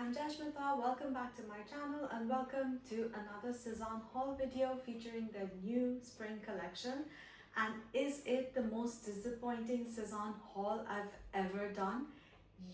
I'm Jashmita. Welcome back to my channel and welcome to another Sezane haul video featuring the new spring collection. And is it the most disappointing Sezane haul I've ever done?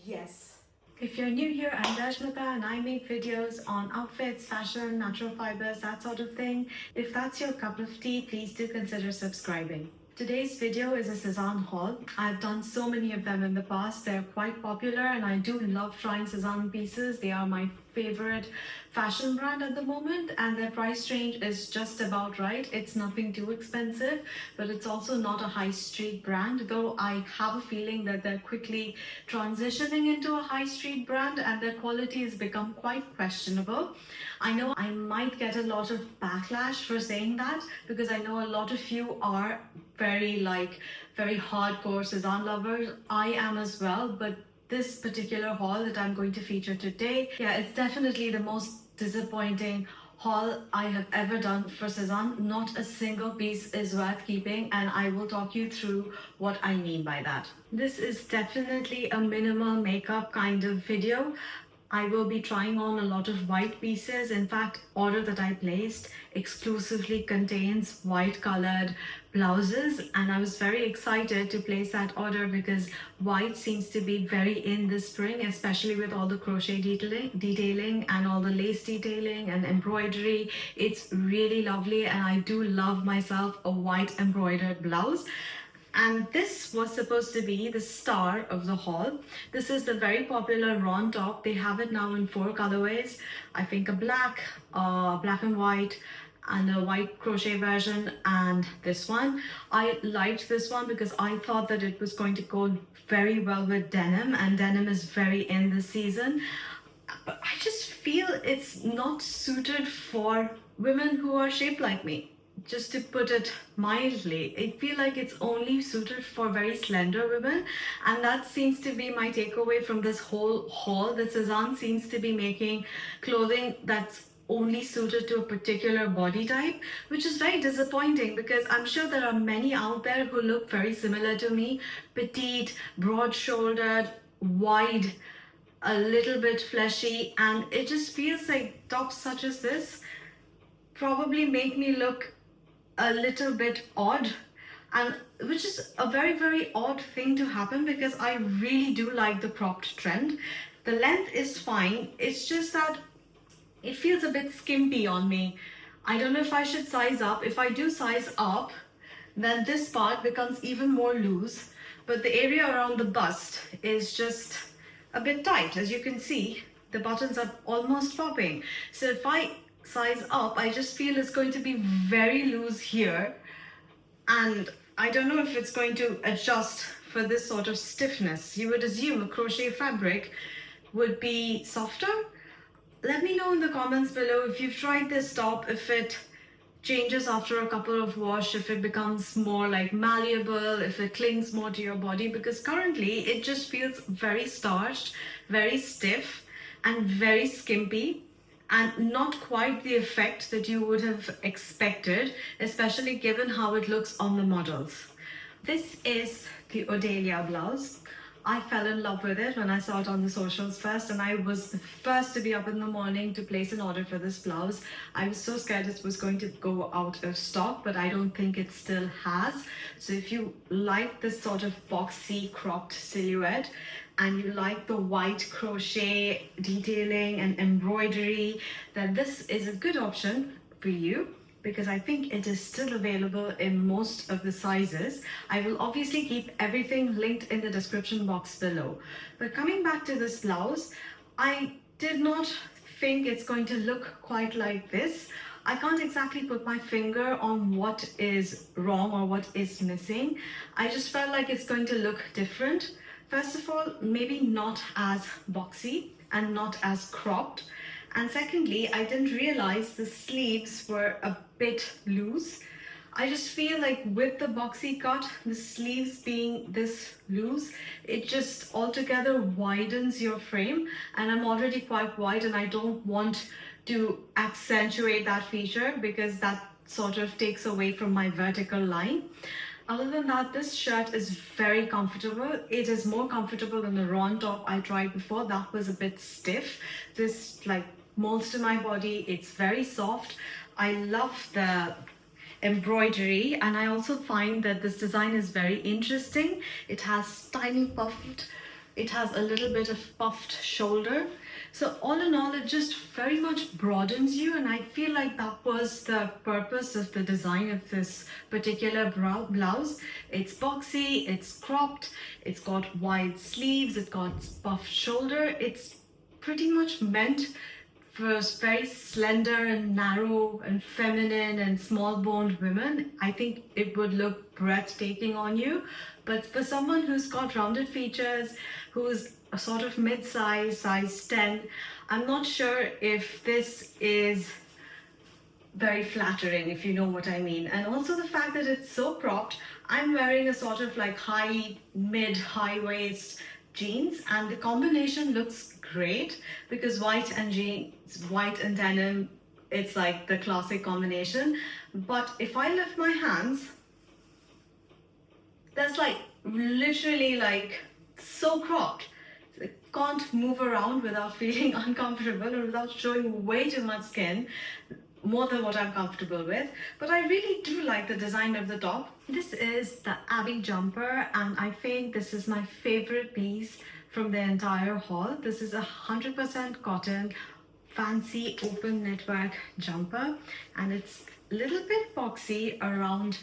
Yes. If you're new here, I'm Jashmita and I make videos on outfits, fashion, natural fibers, that sort of thing. If that's your cup of tea, please do consider subscribing. Today's video is a Sezane haul. I've done so many of them in the past. They're quite popular and I do love trying Sezane pieces. They are my favorite fashion brand at the moment and their price range is just about right. It's nothing too expensive, but it's also not a high street brand, though I have a feeling that they're quickly transitioning into a high street brand and their quality has become quite questionable. I know I might get a lot of backlash for saying that because I know a lot of you are very hardcore Sezane lovers. I am as well, but this particular haul that I'm going to feature today, yeah, it's definitely the most disappointing haul I have ever done for Sezane. Not a single piece is worth keeping and I will talk you through what I mean by that. This is definitely a minimal makeup kind of video. I will be trying on a lot of white pieces. In fact, order that I placed exclusively contains white colored blouses and I was very excited to place that order because white seems to be very in this spring, especially with all the crochet detailing and all the lace detailing and embroidery. It's really lovely and I do love myself a white embroidered blouse. And this was supposed to be the star of the haul. This is the very popular Eron top. They have it now in 4 colorways. I think a black and white, and a white crochet version, and this one. I liked this one because I thought that it was going to go very well with denim, and denim is very in this season. But I just feel it's not suited for women who are shaped like me. Just to put it mildly, I feel like it's only suited for very slender women, and that seems to be my takeaway from this whole haul, that Sezane seems to be making clothing that's only suited to a particular body type, which is very disappointing because I'm sure there are many out there who look very similar to me, petite, broad-shouldered, wide, a little bit fleshy, and it just feels like tops such as this probably make me look a little bit odd, and which is a very odd thing to happen because I really do like the cropped trend. The length is fine, it's just that it feels a bit skimpy on me. I don't know if I should size up. If I do size up, then this part becomes even more loose, but the area around the bust is just a bit tight. As you can see, the buttons are almost popping. So if I size up, I just feel it's going to be very loose here, and I don't know if it's going to adjust for this sort of stiffness. You would assume a crochet fabric would be softer. Let me know in the comments below if you've tried this top, if it changes after a couple of wash, if it becomes more like malleable, if it clings more to your body, because currently it just feels very starched, very stiff and very skimpy, and not quite the effect that you would have expected, especially given how it looks on the models. This is the Odelia blouse. I fell in love with it when I saw it on the socials first, and I was the first to be up in the morning to place an order for this blouse. I was so scared it was going to go out of stock, but I don't think it still has. So if you like this sort of boxy cropped silhouette and you like the white crochet detailing and embroidery, then this is a good option for you because I think it is still available in most of the sizes. I will obviously keep everything linked in the description box below. But coming back to this blouse, I did not think it's going to look quite like this. I can't exactly put my finger on what is wrong or what is missing. I just felt like it's going to look different. First of all, maybe not as boxy and not as cropped. And secondly, I didn't realize the sleeves were a bit loose. I just feel like with the boxy cut, the sleeves being this loose, it just altogether widens your frame. And I'm already quite wide and I don't want to accentuate that feature because that sort of takes away from my vertical line. Other than that, this shirt is very comfortable. It is more comfortable than the Ron top I tried before. That was a bit stiff. This like molds to my body. It's very soft. I love the embroidery, and I also find that this design is very interesting. It has tiny puffed, it has a little bit of puffed shoulder. So all in all, it just very much broadens you, and I feel like that was the purpose of the design of this particular blouse. It's boxy, it's cropped, it's got wide sleeves, it's got puffed shoulder. It's pretty much meant for very slender and narrow and feminine and small boned women. I think it would look breathtaking on you. But for someone who's got rounded features, who's a sort of mid-size, size 10, I'm not sure if this is very flattering, if you know what I mean. And also the fact that it's so cropped, I'm wearing a sort of like high waist jeans, and the combination looks great because white and jeans, white and denim, it's like the classic combination. But if I lift my hands, that's like literally like so cropped. I can't move around without feeling uncomfortable or without showing way too much skin, more than what I'm comfortable with. But I really do like the design of the top. This is the Abbey jumper, and I think this is my favorite piece from the entire haul. This is 100% cotton, fancy open network jumper, and it's a little bit boxy around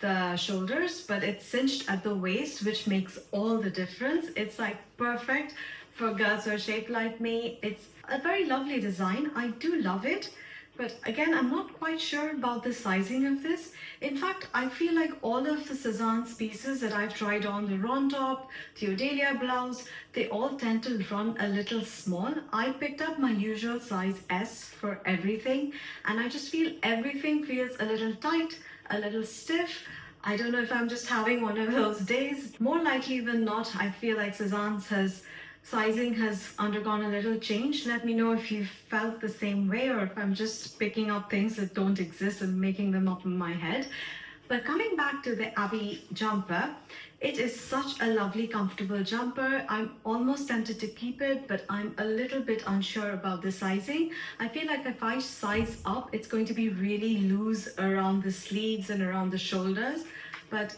the shoulders, but it's cinched at the waist, which makes all the difference. It's like perfect for girls who are shaped like me. It's a very lovely design. I do love it. But again, I'm not quite sure about the sizing of this. In fact, I feel like all of the Sezane's pieces that I've tried on, the Ron top, the Odelia blouse, they all tend to run a little small. I picked up my usual size S for everything, and I just feel everything feels a little tight, a little stiff. I don't know if I'm just having one of those days. More likely than not, I feel like Sezane's sizing has undergone a little change. Let me know if you felt the same way, or if I'm just picking up things that don't exist and making them up in my head. But coming back to the Abbey jumper, it is such a lovely, comfortable jumper. I'm almost tempted to keep it, but I'm a little bit unsure about the sizing. I feel like if I size up, it's going to be really loose around the sleeves and around the shoulders, but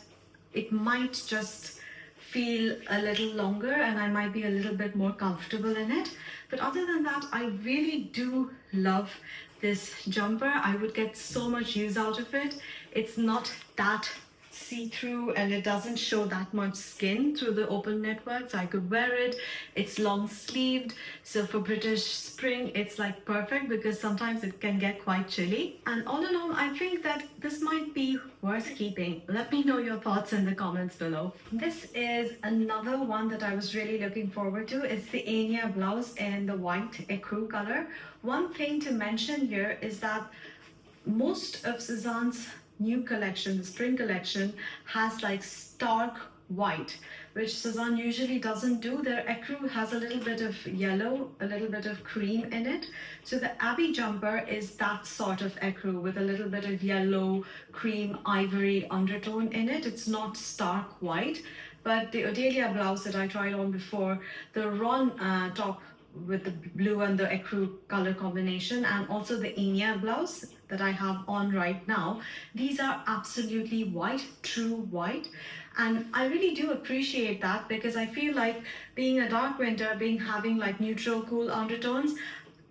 it might just feel a little longer and I might be a little bit more comfortable in it. But other than that, I really do love this jumper. I would get so much use out of it. It's not that see-through and it doesn't show that much skin through the open network, so I could wear it. It's long sleeved, so for British spring it's like perfect because sometimes it can get quite chilly. And all in all, I think that this might be worth keeping. Let me know your thoughts in the comments below. This is another one that I was really looking forward to. It's the Ania blouse in the white ecru color. One thing to mention here is that most of Sezane's new collection, the spring collection, has like stark white, which Sezane usually doesn't do. Their ecru has a little bit of yellow, a little bit of cream in it. So the Abbey jumper is that sort of ecru with a little bit of yellow, cream, ivory undertone in it. It's not stark white. But the Odelia blouse that I tried on before, the Ron top with the blue and the ecru color combination, and also the Ania blouse that I have on right now, these are absolutely white, true white. And I really do appreciate that because I feel like being a dark winter, having like neutral cool undertones,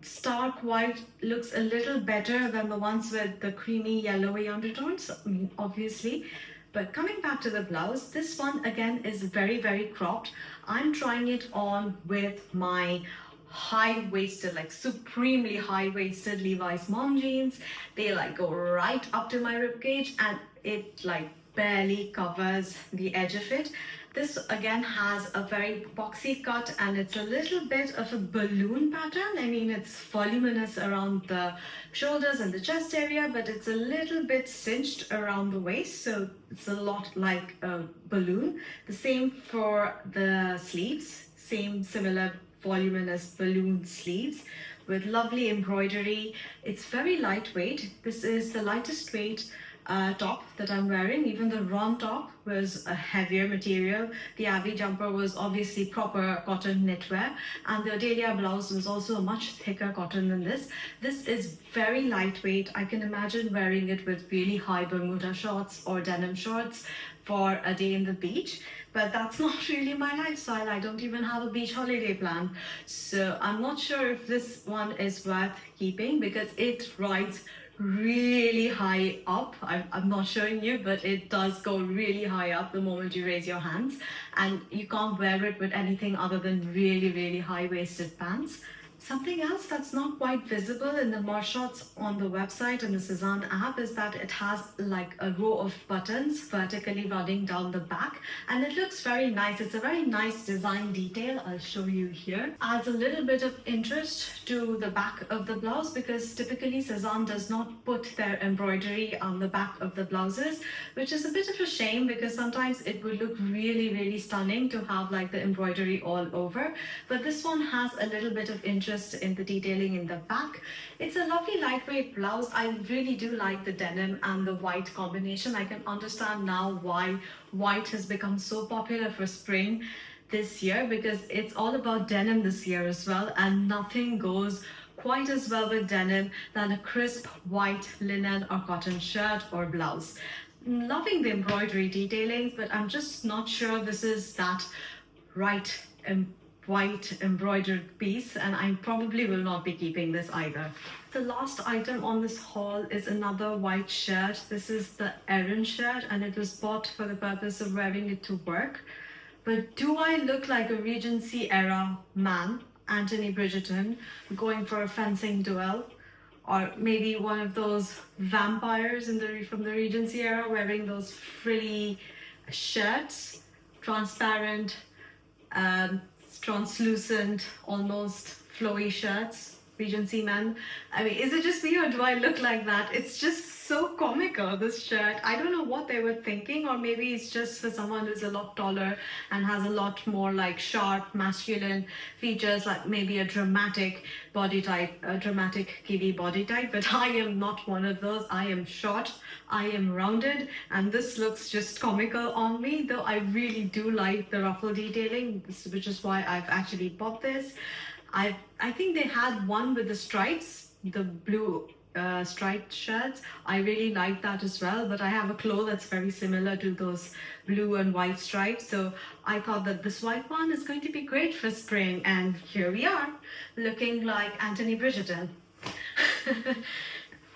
stark white looks a little better than the ones with the creamy yellowy undertones, I mean, obviously. But coming back to the blouse, this one again is very cropped. I'm trying it on with my high-waisted, like supremely high-waisted Levi's mom jeans. They like go right up to my ribcage and it like barely covers the edge of it. This again has a very boxy cut and it's a little bit of a balloon pattern. I mean, it's voluminous around the shoulders and the chest area, but it's a little bit cinched around the waist, so it's a lot like a balloon. The same for the sleeves, similar voluminous balloon sleeves with lovely embroidery. It's very lightweight. This is the lightest weight top that I'm wearing. Even the Ron top was a heavier material. The Avi jumper was obviously proper cotton knitwear, and the Odelia blouse was also a much thicker cotton than this. This is very lightweight. I can imagine wearing it with really high Bermuda shorts or denim shorts for a day in the beach. But that's not really my lifestyle. I don't even have a beach holiday plan. So I'm not sure if this one is worth keeping because it rides really high up. I'm not showing you, but it does go really high up the moment you raise your hands, and you can't wear it with anything other than really high-waisted pants. Something else that's not quite visible in the more shots on the website and the Sezane app is that it has like a row of buttons vertically running down the back, and it looks very nice. It's a very nice design detail. I'll show you here. Adds a little bit of interest to the back of the blouse because typically Sezane does not put their embroidery on the back of the blouses, which is a bit of a shame because sometimes it would look really stunning to have like the embroidery all over. But this one has a little bit of interest in the detailing in the back. It's a lovely lightweight blouse. I really do like the denim and the white combination. I can understand now why white has become so popular for spring this year, because it's all about denim this year as well, and nothing goes quite as well with denim than a crisp white linen or cotton shirt or blouse. Loving the embroidery detailings, but I'm just not sure this is that right white embroidered piece, and I probably will not be keeping this either. The last item on this haul is another white shirt. This is the Eron shirt, and it was bought for the purpose of wearing it to work. But do I look like a Regency era man, Anthony Bridgerton, going for a fencing duel? Or maybe one of those vampires from the Regency era wearing those frilly shirts, transparent, translucent, almost flowy shirts, Regency men. I mean, is it just me or do I look like that? It's just so comical, this shirt. I don't know what they were thinking, or maybe it's just for someone who's a lot taller and has a lot more like sharp masculine features, like maybe a dramatic body type, a dramatic Kiwi body type, but I am not one of those. I am short, I am rounded, and this looks just comical on me, though I really do like the ruffle detailing, which is why I've actually bought this. I think they had one with the stripes, the blue striped shirts. I really like that as well, but I have a cloth that's very similar to those blue and white stripes, so I thought that this white one is going to be great for spring, and here we are looking like Anthony Bridgerton.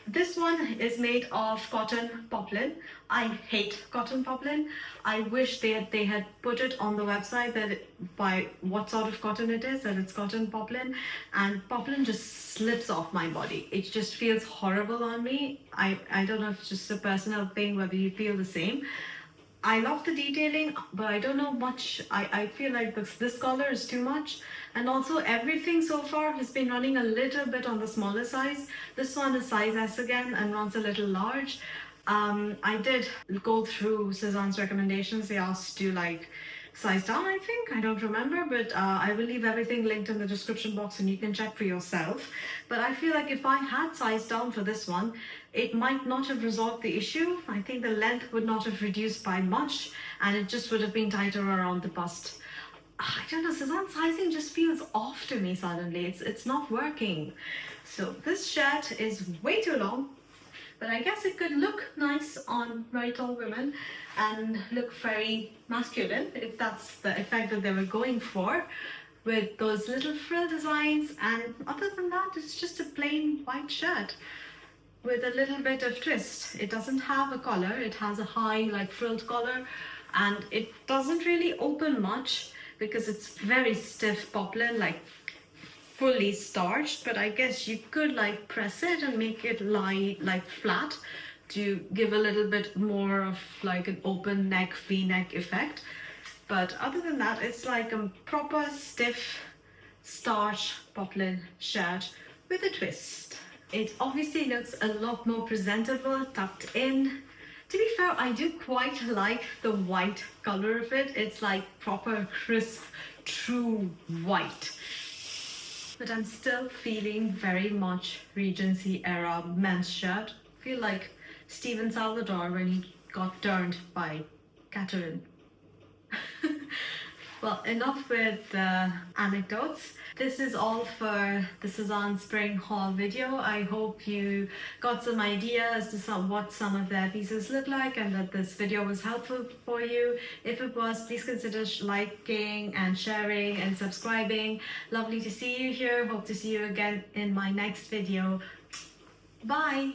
This one is made of cotton poplin. I hate cotton poplin. I wish they had put it on the website that by what sort of cotton it is, that it's cotton poplin, and poplin just slips off my body. It just feels horrible on me. I don't know if it's just a personal thing, whether you feel the same. I love the detailing, but I don't know much. I feel like this color is too much. And also everything so far has been running a little bit on the smaller size. This one is size S again and runs a little large. I did go through Sezane's recommendations. They asked to like size down, I think. I don't remember, but I will leave everything linked in the description box and you can check for yourself. But I feel like if I had sized down for this one, it might not have resolved the issue. I think the length would not have reduced by much, and it just would have been tighter around the bust. I don't know, Sezane sizing just feels off to me suddenly. It's not working. So this shirt is way too long, but I guess it could look nice on very tall women and look very masculine if that's the effect that they were going for, with those little frill designs. And other than that, it's just a plain white shirt with a little bit of twist. It doesn't have a collar. It has a high like frilled collar, and it doesn't really open much because it's very stiff poplin, like fully starched. But I guess you could like press it and make it lie like flat to give a little bit more of like an open neck, V-neck effect. But other than that, it's like a proper stiff starch poplin shirt with a twist. It obviously looks a lot more presentable tucked in. To be fair, I do quite like the white color of it. It's like proper crisp, true white. But I'm still feeling very much Regency era men's shirt. I feel like Stephen Salvador when he got turned by Catherine. Well, enough with the anecdotes. This is all for the Sezane spring haul video. I hope you got some idea as to what some of their pieces look like and that this video was helpful for you. If it was, please consider liking and sharing and subscribing. Lovely to see you here. Hope to see you again in my next video. Bye!